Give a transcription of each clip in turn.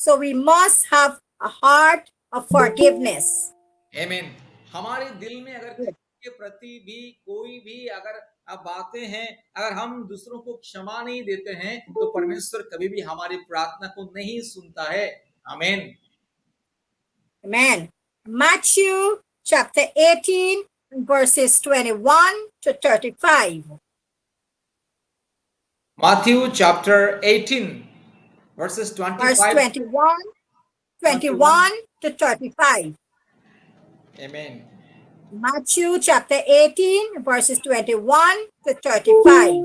So we must have a heart of forgiveness. आमीन। हमारे दिल में अगर किसी के प्रति भी कोई भी अगर बातें हैं, अगर हम दूसरों को क्षमा नहीं देते हैं, तो परमेश्वर कभी भी हमारी प्रार्थना को नहीं सुनता है। आमीन। Amen. Matthew chapter 18, verses 21 to 35. Matthew chapter 18 verses Verse 25 21 to 35. Amen. Matthew chapter 18, verses 21 to 35.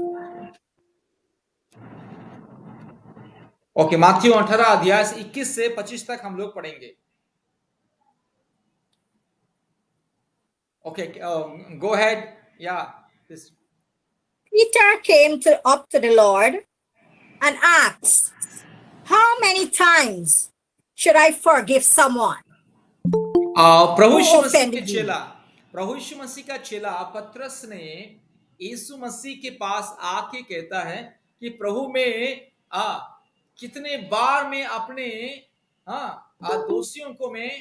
Okay, Matthew 18 अध्याय 21 से 25 तक हम लोग पढ़ेंगे। Okay, go ahead. या Peter came up to the Lord and asked, "How many times should I forgive someone प्रभु Yeshu who Masih के offended me?" चेला, प्रभु यीशु मसीह का चेला पतरस ने यीशु मसीह के पास आके कहता है कि प्रभु में कितने बार मैं अपने दोषियों को मैं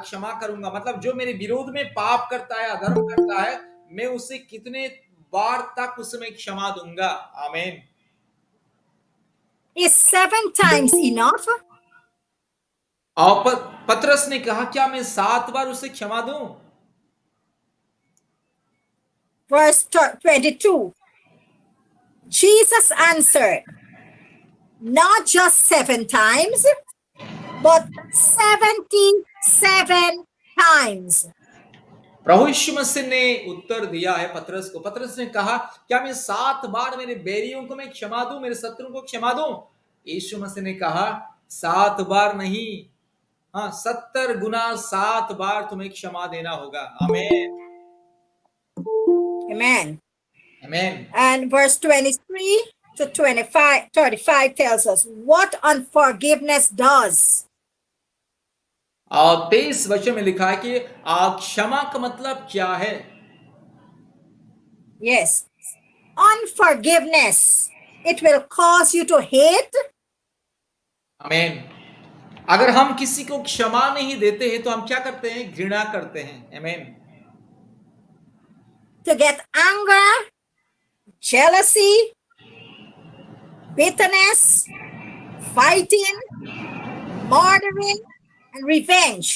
क्षमा करूंगा, मतलब जो मेरे विरोध में पाप करता है, अधर्म करता है, मैं उसे कितने बार तक उसमें क्षमा दूंगा। आमीन। Is 7 times enough? और पतरस ने कहा, क्या मैं 7 बार उसे क्षमा दूं? Verse 22. Jesus answered, "Not just 7 times, but 77 times." प्रभु यीशु मसीह ने उत्तर दिया है पतरस को। पतरस ने कहा, क्या मैं 7 बार मेरे बैरियों को मैं क्षमा दूं, मेरे शत्रुओं को क्षमा दूं? यीशु मसीह ने कहा, 7 बार नहीं, 70 गुना 7 बार तुम्हें क्षमा देना होगा। आमीन। Amen. आमीन। And verse 23 to 35 tells us what unforgiveness does. और 23 वचन में लिखा है कि क्षमा का मतलब क्या है? Yes. Unforgiveness. It will cause you to hate. आमीन। अगर हम किसी को क्षमा नहीं देते हैं तो हम क्या करते हैं? घृणा करते हैं। आमीन। To get anger, jealousy, bitterness, fighting, murdering, and revenge.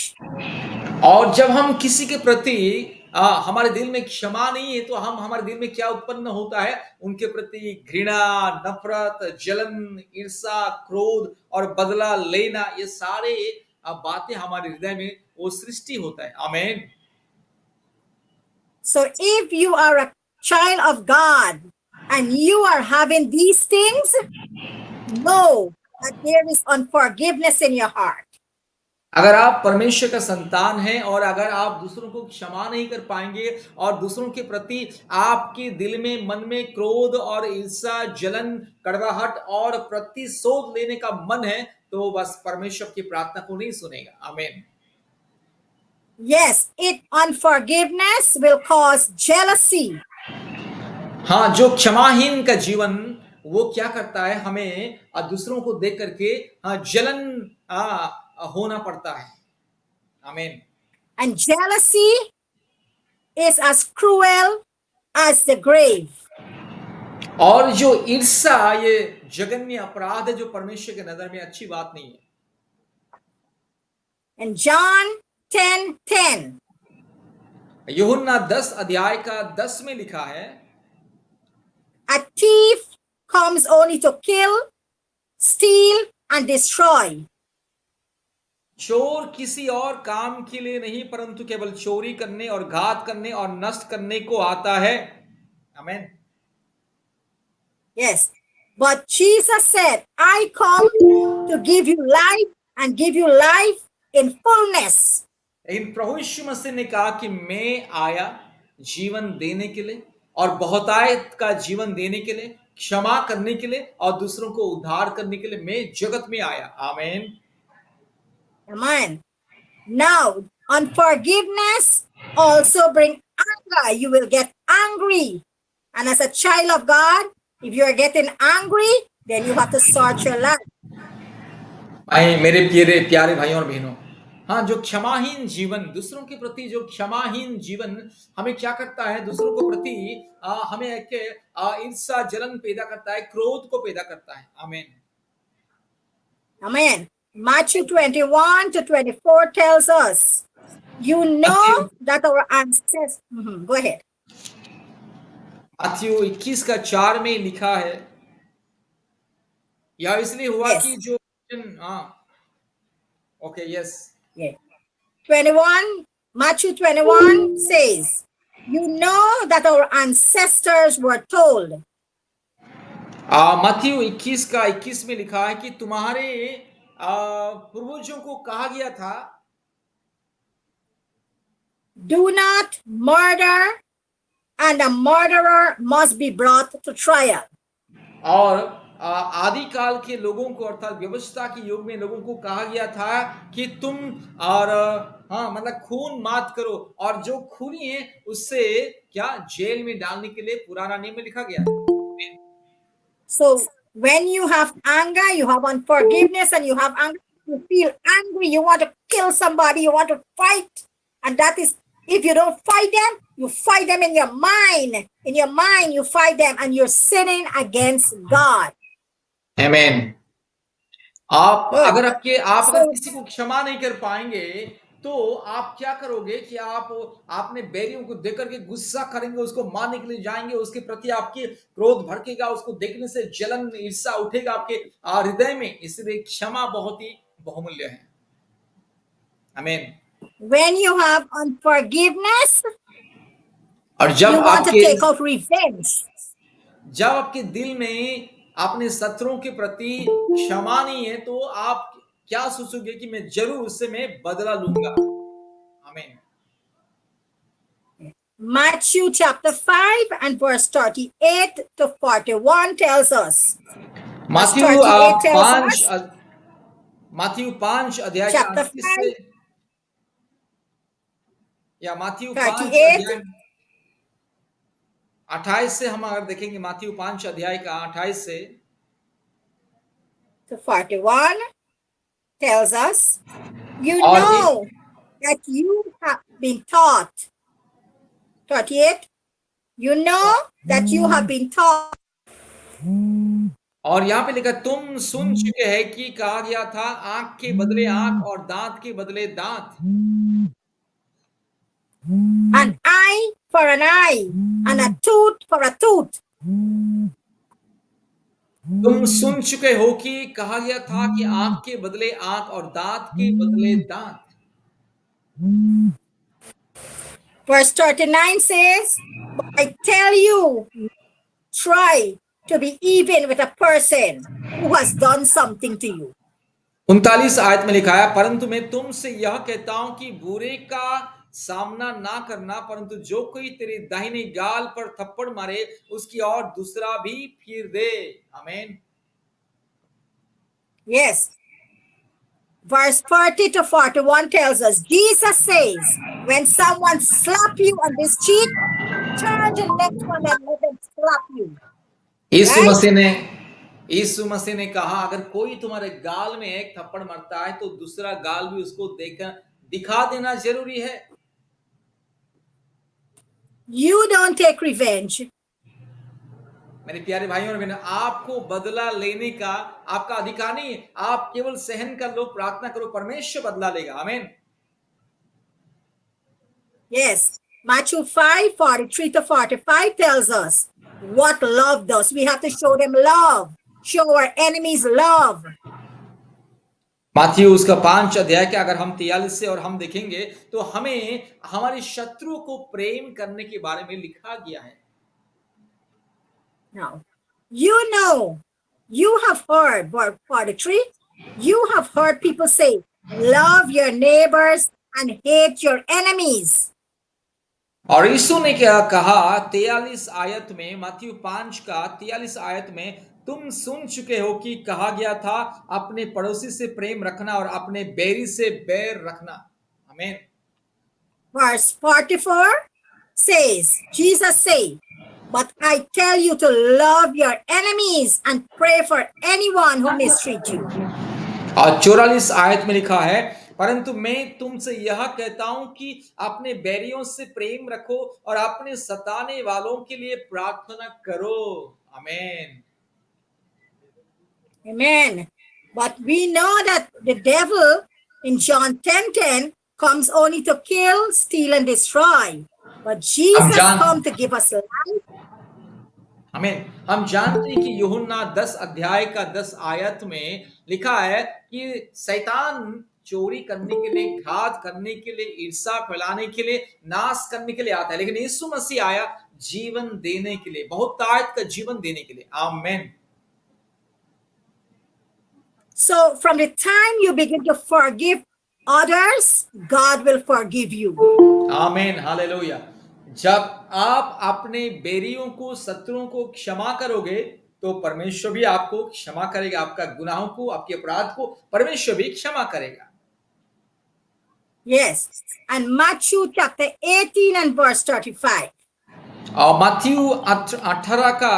और जब हम किसी के प्रति हमारे दिल में क्षमा नहीं है, तो हमारे दिल में क्या उत्पन्न होता है? उनके प्रति घृणा, नफरत, जलन, ईर्ष्या, क्रोध और बदला लेना, ये सारे बातें हमारे हृदय में वो सृष्टि होता है। आमीन। So if you are a child of God and you are having these things, know that there is unforgiveness in your heart. अगर आप परमेश्वर का संतान हैं और अगर आप दूसरों को क्षमा नहीं कर पाएंगे और दूसरों के प्रति आपके दिल में, मन में क्रोध और ईर्ष्या, जलन, कड़वाहट और प्रतिशोध लेने का मन है, तो बस परमेश्वर की प्रार्थना को नहीं सुनेगा। आमीन। Yes, unforgiveness will cause jealousy. हाँ, जो क्षमाहीन का जीवन वो क्या करता है? हमें दूसरों को देख करके जलन होना पड़ता है। आमीन। And jealousy is as cruel as the grave. और जो ईर्ष्या, ये जघन्य अपराध है जो परमेश्वर के नजर में अच्छी बात नहीं है। And John 10:10. यूहन्ना 10 अध्याय का 10 में लिखा है, A thief comes only to kill, steal, and destroy. चोर किसी और काम के लिए नहीं परंतु केवल चोरी करने और घात करने और नष्ट करने को आता है। आमीन। Yes, but Jesus said, "I come to give you life and give you life in fullness." लेकिन प्रभु यीशु मसीह ने कहा कि मैं आया जीवन देने के लिए और बहुतायत का जीवन देने के लिए, क्षमा करने के लिए और दूसरों को उद्धार करने के लिए मैं जगत में आया। आमीन। Amen. Now, unforgiveness also bring anger. You will get angry. And as a child of God, if you are getting angry, then you have to sort your life. आए मेरे प्यारे प्यारे भाइयों और बहनों, हाँ, जो क्षमाहीन जीवन, दूसरों के प्रति जो क्षमाहीन जीवन हमें क्या करता है, दूसरों के प्रति हमें एक ईर्ष्या जलन पैदा करता है, क्रोध को पैदा करता है। आमीन। Amen. Matthew 21 to 24 tells us, you know that our ancestors. Go ahead. मत्ती 21 का 4 में लिखा है, यह इसलिए हुआ Yes. कि जो हाँ, okay, yes, Yeah. 21, Matthew 21 says, you know that our ancestors were told. मत्ती 21 का 21 में लिखा है कि तुम्हारे पूर्वजों को कहा गया था, Do not murder, and a murderer must be brought to trial. और आदि काल के लोगों को अर्थात व्यवस्था के युग में लोगों को कहा गया था कि तुम और हाँ मतलब खून मत करो, और जो खूनी है उससे क्या जेल में डालने के लिए पुराना नियम में लिखा गया है। So when you have anger, you have unforgiveness, and you have anger, you feel angry, you want to kill somebody, you want to fight. And that is, if you don't fight them, you fight them in your mind. In your mind, you fight them, and you're sinning against God. आमीन। आप Good. अगर अगर So, किसी को क्षमा नहीं कर पाएंगे तो आप क्या करोगे कि आप आपने बैरियों को देख करके गुस्सा करेंगे, उसको मारने के लिए जाएंगे, उसके प्रति आपकी क्रोध भड़केगा, उसको देखने से जलन ईर्ष्या उठेगा आपके हृदय में। इसलिए क्षमा बहुत ही बहुमूल्य है। आमीन। when you have unforgiveness, और जब you want to आपके take out revenge. जब आपके दिल में अपने शत्रुओं के प्रति क्षमा नहीं है तो आप क्या सोचोगे कि मैं जरूर उससे मैं बदला लूंगा। आमीन। Matthew chapter 5 and verse 38 to 41 tells us. Verse मत्ती 38 tells us, मत्ती 5 अध्याय का chapter 38 से 5, या मत्ती 5 38 अध्याय 28 से हम अगर देखेंगे, मत्ती 5 अध्याय का 28 से to 41 tells us, you और know that you have been taught. 38, you know that you have been taught. और यहाँ पे लिखा, तुम सुन चुके हैं कि कहा गया था, आंख के बदले आंख और दांत के बदले दांत। An eye for an eye and a tooth for a tooth. तुम सुन चुके हो कि कहा गया था कि आंख के बदले आंख और दांत के बदले दांत। Verse 39 says, but I tell you, try to be even with a person who has done something to you. 39 आयत में लिखा है, परंतु मैं तुमसे यह कहता हूं कि बुरे का सामना ना करना, परंतु जो कोई तेरे दाहिने गाल पर थप्पड़ मारे उसकी और दूसरा भी फिर दे। आमीन। Yes. Verse 40 to 41 tells us, Jesus says, when someone slap you on this cheek, turn to the next one and let them slap you. यीशु मसीह ने कहा, अगर कोई तुम्हारे गाल में एक थप्पड़ मारता है तो दूसरा गाल भी उसको दिखा देना जरूरी है। You don't take revenge. मेरे प्यारे भाइयों और बहनों, आपको बदला लेने का आपका अधिकार नहीं है। आप केवल सहन कर लो, प्रार्थना करो, परमेश्वर बदला लेगा। आमीन। Yes. Matthew 5, 43 to 45 tells us what love does. We have to show them love. Show our enemies love. मत्ती उसका 5 अध्याय के अगर हम 43 से और हम देखेंगे तो हमें हमारे शत्रुओं को प्रेम करने के बारे में लिखा गया है। Now, you have heard, verse 43, you have heard people say, love your neighbors and hate your enemies. और यीशु ने क्या कहा 43 आयत में, मत्ती 5 का 43 आयत में, तुम सुन चुके हो कि कहा गया था, अपने पड़ोसी से प्रेम रखना और अपने बैरी से बैर रखना। आमीन। Verse 44 says, Jesus said, but I tell you to love your enemies and pray for anyone who mistreats you. और 44 आयत में लिखा है, परंतु मैं तुमसे यह कहता हूं कि अपने बैरियों से प्रेम रखो और अपने सताने वालों के लिए प्रार्थना करो। आमीन। Amen. But we know that the devil in John 10:10 comes only to kill, steal, and destroy. But हम Jesus जान come to give us life. आमीन। हम जानते हैं कि यूहन्ना 10 अध्याय का 10 आयत में लिखा है कि शैतान चोरी करने के लिए, घात करने के लिए, ईर्ष्या फैलाने के लिए, नाश करने के लिए आता है, लेकिन यीशु मसीह आया जीवन देने के लिए, बहुतायत का जीवन देने के लिए। आमीन। So from the time you begin to forgive others, God will forgive you. आमीन, हालेलुया। जब आप अपने बैरियों को, शत्रुओं को क्षमा करोगे, तो परमेश्वर भी आपको क्षमा करेगा। आपका गुनाहों को, आपके अपराध को परमेश्वर भी क्षमा करेगा। Yes. And Matthew chapter 18 and verse 35. और मत्ती 18 का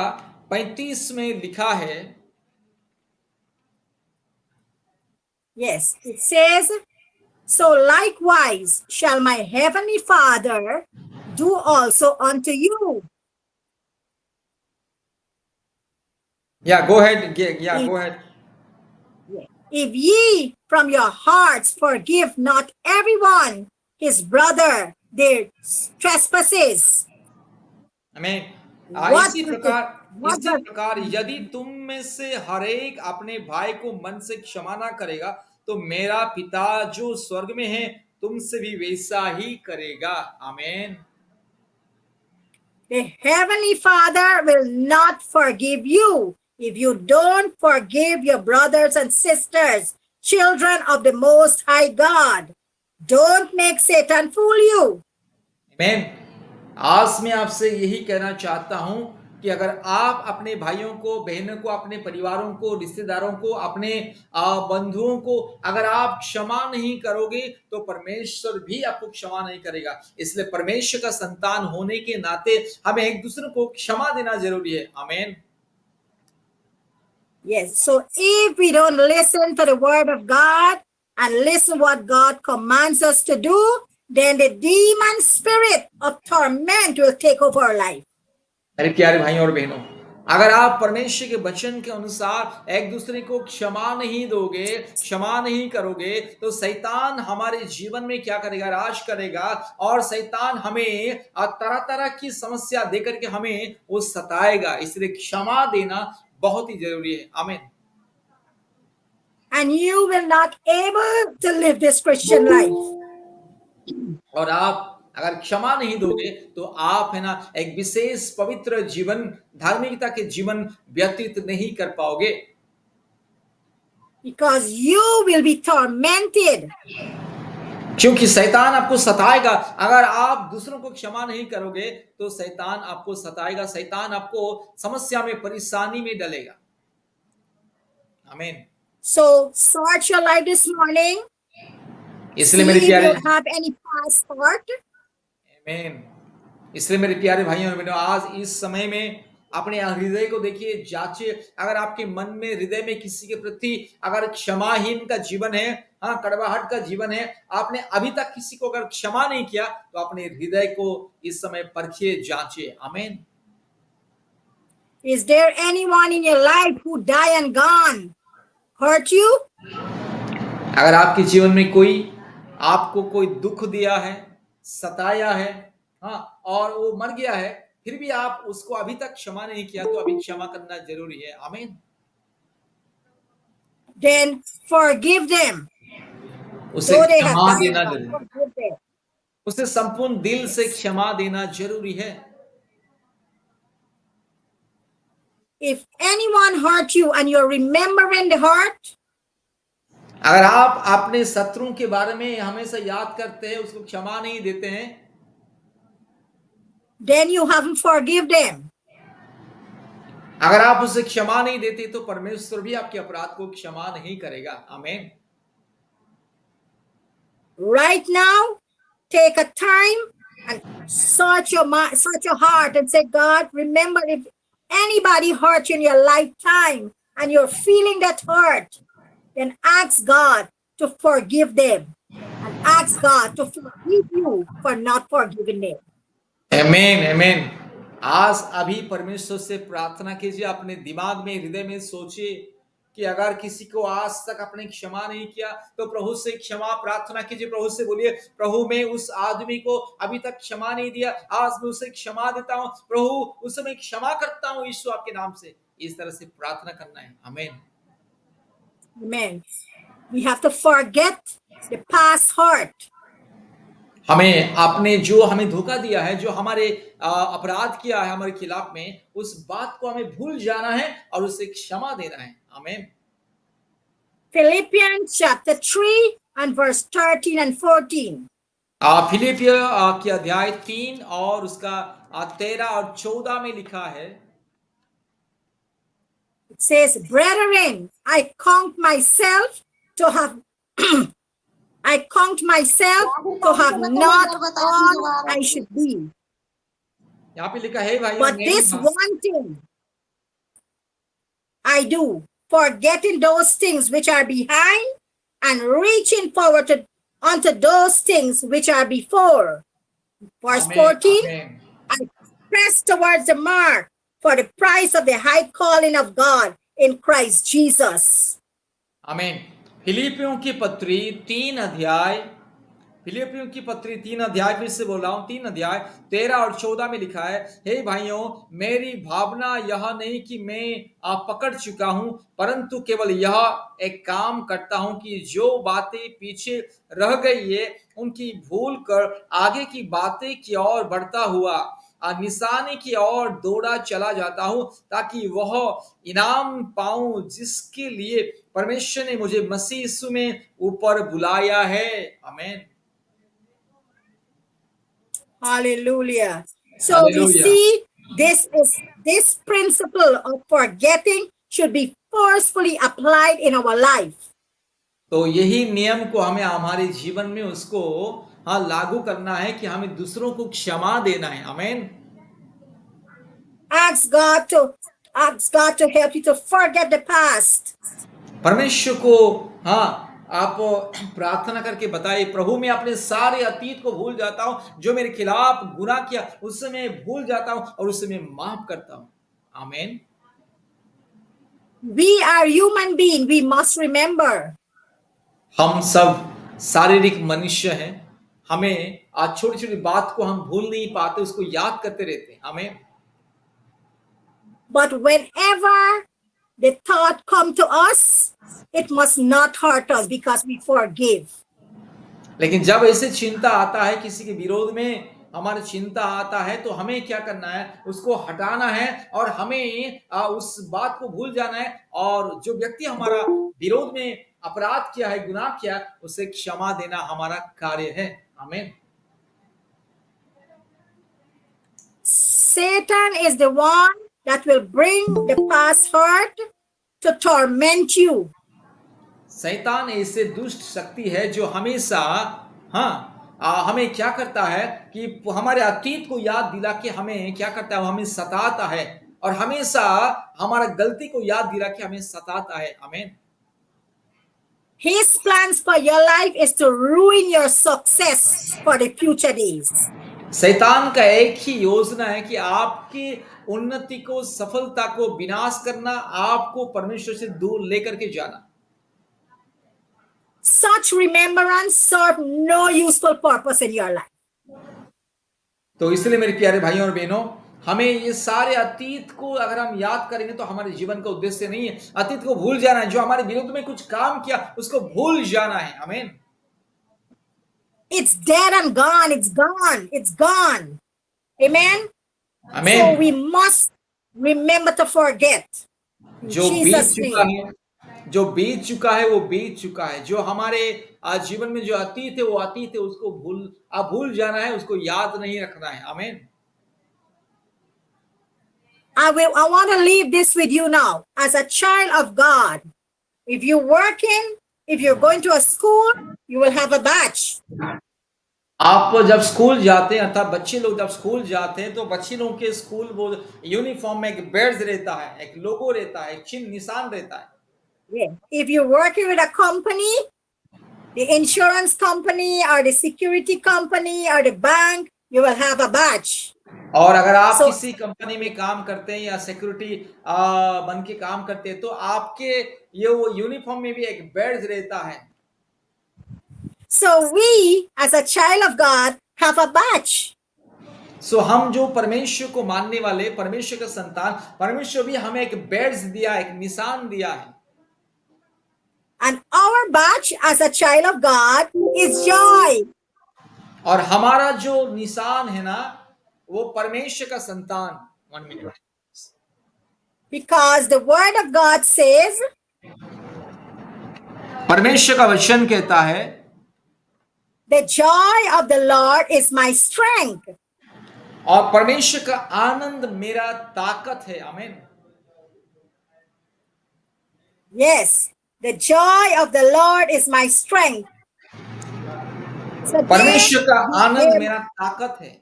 35 में लिखा है, Yes, it says, so likewise shall my heavenly Father do also unto you. Yeah, go ahead. Yeah, If, go ahead. if ye from your hearts forgive not everyone his brother their trespasses. आमीन। What इसी does it, what does प्रकार यदि तुम में से हर एक अपने भाई को मन से क्षमा ना करेगा, तो मेरा पिता जो स्वर्ग में है तुमसे भी वैसा ही करेगा। आमीन। the heavenly Father will not forgive you if you don't forgive your brothers and sisters, children of the Most High God. Don't make Satan fool you. आमीन। आज मैं आपसे यही कहना चाहता हूं कि अगर आप अपने भाइयों को, बहनों को, अपने परिवारों को, रिश्तेदारों को, अपने बंधुओं को अगर आप क्षमा नहीं करोगे, तो परमेश्वर भी आपको क्षमा नहीं करेगा। इसलिए परमेश्वर का संतान होने के नाते हमें एक दूसरे को क्षमा देना जरूरी है। आमीन। Yes. So if we don't listen to the word of God and listen what God commands us to do, then the demon spirit of torment will take over our life. मेरे प्यारे भाइयों और बहनों, अगर आप परमेश्वर के वचन के अनुसार एक दूसरे को क्षमा नहीं दोगे, क्षमा नहीं करोगे, तो शैतान हमारे जीवन में क्या करेगा? राज करेगा, और शैतान हमें तरह तरह की समस्या देकर के हमें वो सताएगा। इसलिए क्षमा देना बहुत ही जरूरी है। आमीन। And you will not able to live this Christian life. और आप अगर क्षमा नहीं दोगे, तो आप है ना एक विशेष पवित्र जीवन, धार्मिकता के जीवन व्यतीत नहीं कर पाओगे। Because you will be tormented. क्योंकि शैतान आपको सताएगा। अगर आप दूसरों को क्षमा नहीं करोगे, तो शैतान आपको सताएगा, शैतान आपको समस्या में, परेशानी में डालेगा। आमीन। So search your life this morning. इसलिए See मेरे if प्यारे, you have any past thought. आमीन। इसलिए मेरे प्यारे भाइयों और बहनों, आज इस समय में अपने हृदय को देखिए, जांचिए। अगर आपके मन में, हृदय में किसी के प्रति अगर क्षमाहीन का जीवन है, हाँ, कड़वाहट का जीवन है, आपने अभी तक किसी को अगर क्षमा नहीं किया, तो अपने हृदय को इस समय परखिए, जांचिए। आमीन। Is there anyone in your life who died and gone, hurt you? अगर आपके जीवन में कोई आपको कोई दुख दिया है, सताया है, हाँ, और वो मर गया है, फिर भी आप उसको अभी तक क्षमा नहीं किया, तो अभी क्षमा करना जरूरी है। आमीन। Then forgive them. उसे Though they have क्षमा died देना and gone, जरूरी, forgive them. उसे संपूर्ण दिल से क्षमा देना जरूरी है। If anyone hurt you and you're remembering the hurt, अगर आप अपने शत्रुओं के बारे में हमेशा याद करते हैं, उसको क्षमा नहीं देते हैं, then you haven't forgive them. अगर आप उसे क्षमा नहीं देते, तो परमेश्वर भी आपके अपराध को क्षमा नहीं करेगा। आमीन। Right now, take a time and search your mind, search your heart, and say, God, remember if anybody hurt you in your lifetime and you're feeling that hurt, then ask God to forgive them and ask God to forgive you for not forgiving them. आमीन आमीन। आज अभी परमेश्वर से प्रार्थना कीजिए, अपने दिमाग में हृदय में सोचिए कि अगर किसी को आज तक आपने क्षमा नहीं किया तो प्रभु से क्षमा प्रार्थना कीजिए। प्रभु से बोलिए, प्रभु मैं उस आदमी को अभी तक क्षमा नहीं दिया, आज मैं उसे क्षमा देता हूं, प्रभु उसे मैं क्षमा करता हूं यीशु आपके नाम से। इस तरह से प्रार्थना करना है। आमीन। Amen. We have to forget the past hurt. हमें आपने जो हमें धोखा दिया है, जो हमारे अपराध किया है हमारे खिलाफ में, उस बात को हमें भूल जाना है और उसे क्षमा देना है। आमीन। Philippians chapter 3 and verse 13 and 14. फिलिपियो के अध्याय 3 और उसका 13 और 14 में लिखा है। It says, brethren, I count myself to have not all I should be. यहाँ पे लिखा है भाई, But this one thing I do, forgetting those things which are behind and reaching forward unto those things which are before. Verse 14, I press towards the mark for the prize of the high calling of God in Christ Jesus. आमीन। फिलिपियों की पत्री 3 अध्याय, फिलिपियों की पत्री 3 अध्याय, फिर से बोल रहा हूं 3 अध्याय 13 और 14 में लिखा है, हे भाइयों, मेरी भावना यह नहीं कि मैं पकड़ चुका हूं, परंतु केवल यह एक काम करता हूं कि जो बातें पीछे रह गई है उनकी भूल कर आगे की बातें की ओर बढ़ता हुआ निशाने की ओर दौड़ा चला जाता हूं, ताकि वह इनाम पाऊं जिसके लिए परमेश्वर ने मुझे मसीह यीशु में ऊपर बुलाया है। आमीन। Hallelujah. So Hallelujah. we see this principle of forgetting should be forcefully applied in our life. तो यही नियम को हमें हमारे जीवन में उसको लागू करना है कि हमें दूसरों को क्षमा देना है। आमीन। Ask God to help you to forget the past. परमेश्वर को आप प्रार्थना करके बताइए, प्रभु मैं अपने सारे अतीत को भूल जाता हूं, जो मेरे खिलाफ गुनाह किया उससे मैं भूल जाता हूं और उससे मैं माफ करता हूं। आमीन। We are human beings. We must remember. हम सब शारीरिक मनुष्य हैं, हमें आज छोटी छोटी बात को हम भूल नहीं पाते, उसको याद करते रहते हैं। आमीन। But whenever the thought come to us, it must not hurt us because we forgive. लेकिन जब ऐसे चिंता आता है, किसी के विरोध में हमारी चिंता आता है, तो हमें क्या करना है, उसको हटाना है और हमें उस बात को भूल जाना है, और जो व्यक्ति हमारा विरोध में अपराध किया है, गुनाह किया, उसे क्षमा देना हमारा कार्य है। आमीन। Satan is the one that will bring the past hurt to torment you. शैतान ऐसे दुष्ट शक्ति है जो हमेशा हमें क्या करता है कि हमारे अतीत को याद दिला के हमें क्या करता है, हमें सताता है, और हमेशा हमारा गलती को याद दिला के हमें सताता है। आमीन। His plans for your life is to ruin your success for the future days. शैतान का एक ही योजना है कि आपकी उन्नति को, सफलता को विनाश करना, आपको परमेश्वर से दूर लेकर के जाना। Such remembrance serve no useful purpose in your life. तो इसलिए मेरे प्यारे भाइयों और बहनों, हमें ये सारे अतीत को अगर हम याद करेंगे तो हमारे जीवन का उद्देश्य नहीं है। अतीत को भूल जाना है, जो हमारे विरुद्ध में कुछ काम किया उसको भूल जाना है। आमीन। It's dead and gone. It's gone. It's gone. Amen. Amen. So we must remember to forget. In जो बीत Jesus' चुका name. है, जो बीत चुका है वो बीत चुका है। जो हमारे आज जीवन में जो अतीत है वो अतीत है, उसको भूल जाना है, उसको याद नहीं रखना है। आमीन। I want to leave this with you now. As a child of God, if you're working, if you're going to a school, you will have a badge. आप जब स्कूल जाते हैं, अर्थात बच्चे लोग जब स्कूल जाते हैं, तो बच्चे लोगों के स्कूल वो यूनिफॉर्म में एक बैज रहता है, एक लोगो रहता है, एक चिन्ह निशान रहता है। Yeah. If you're working with a company, the insurance company or the security company or the bank, you will have a badge. और अगर आप So, किसी कंपनी में काम करते हैं या सिक्योरिटी बन के काम करते हैं तो आपके ये वो यूनिफॉर्म में भी एक बैज रहता है। so we as a child of God have a badge. सो हम जो परमेश्वर को मानने वाले, परमेश्वर का संतान, परमेश्वर भी हमें एक बैज दिया, एक निशान दिया है। And our badge as a child of God is joy. और हमारा जो निशान है ना, वो परमेश्वर का संतान। 1 minute. Because the word of God says, परमेश्वर का वचन कहता है, the joy of the Lord is my strength. और परमेश्वर का आनंद मेरा ताकत है। आमीन। Yes, the joy of the Lord is my strength. So, परमेश्वर का आनंद मेरा ताकत है।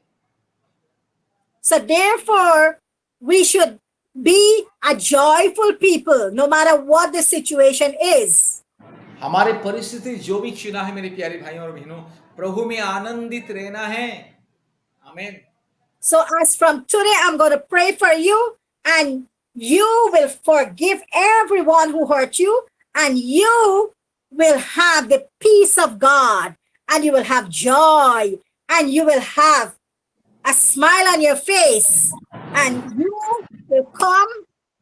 so therefore, we should be a joyful people no matter what the situation is. हमारे परिस्थिति जो भी चुना है मेरे प्यारे भाइयों और बहनों, प्रभु में आनंदित रहना है। आमीन। So as from today, I'm going to pray for you, and you will forgive everyone who hurt you, and you will have the peace of God, and you will have joy, and you will have a smile on your face, and you will come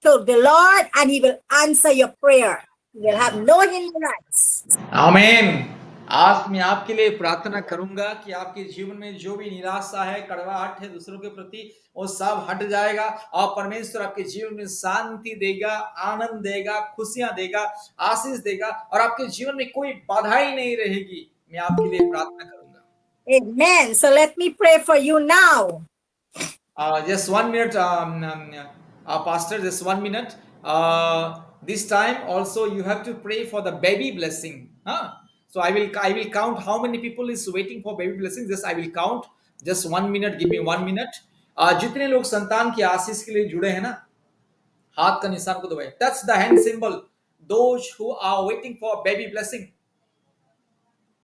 to the Lord, and He will answer your prayer. You will have no hindrance. आमीन। आज मैं आपके लिए प्रार्थना करूंगा कि आपके जीवन में जो भी निराशा है, कड़वाहट है दूसरों के प्रति, वो सब हट जाएगा और परमेश्वर आपके जीवन में शांति देगा, आनंद देगा, खुशियां देगा, आशीष देगा और आपके जीवन में कोई बाधा ही नहीं रहेगी। मैं आपके लिए प्रार्थना करूंगा। Amen. So let me pray for you now. Just 1 minute, Pastor, just 1 minute. This time also you have to pray for the baby blessing. Huh? So I will count how many people is waiting for baby blessing. Just I will count. Just 1 minute. Give me 1 minute. जितने लोग संतान की आशीष के लिए जुड़े हैं ना, हाथ का निशान को दबाएं. Touch the hand symbol. Those who are waiting for baby blessing.